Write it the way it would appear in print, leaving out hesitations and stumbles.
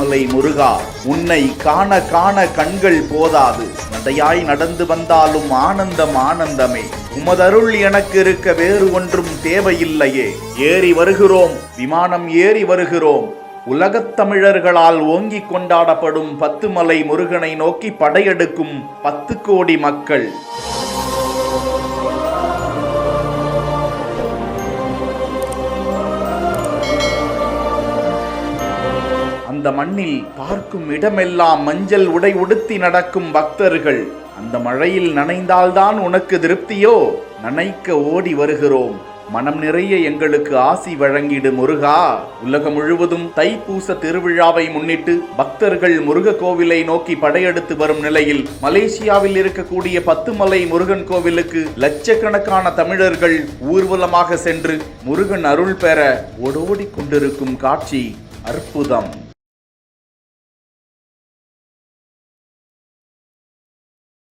பத்துமலை முருகா, உன்னை காண காண கண்கள் போதாது. நடையாய் நடந்து வந்தாலும் ஆனந்தம் ஆனந்தமே. உமதருள் எனக்கு இருக்க வேறு ஒன்றும் தேவையில்லையே. ஏறி வருகிறோம், விமானம் ஏறி வருகிறோம். உலகத் தமிழர்களால் ஓங்கிக் கொண்டாடப்படும் பத்துமலை முருகனை நோக்கி படையெடுக்கும் 10 கோடி மக்கள். அந்த மண்ணில் பார்க்கும் இடமெல்லாம் மஞ்சள் உடை உடுத்தி நடக்கும் பக்தர்கள். அந்த மழையில் நனைந்தால்தான் உனக்கு திருப்தியோ? நனைக்க ஓடி வருகிறோம். மனம் நிறைய எங்களுக்கு ஆசி வழங்கிடு முருகா. உலகம் முழுவதும் தைப்பூச திருவிழாவை முன்னிட்டு பக்தர்கள் முருக கோவிலை நோக்கி படையெடுத்து வரும் நிலையில் மலேசியாவில் இருக்கக்கூடிய பத்துமலை முருகன் கோவிலுக்கு லட்சக்கணக்கான தமிழர்கள் ஊர்வலமாக சென்று முருகன் அருள் பெற ஓடோடி கொண்டிருக்கும் காட்சி அற்புதம்.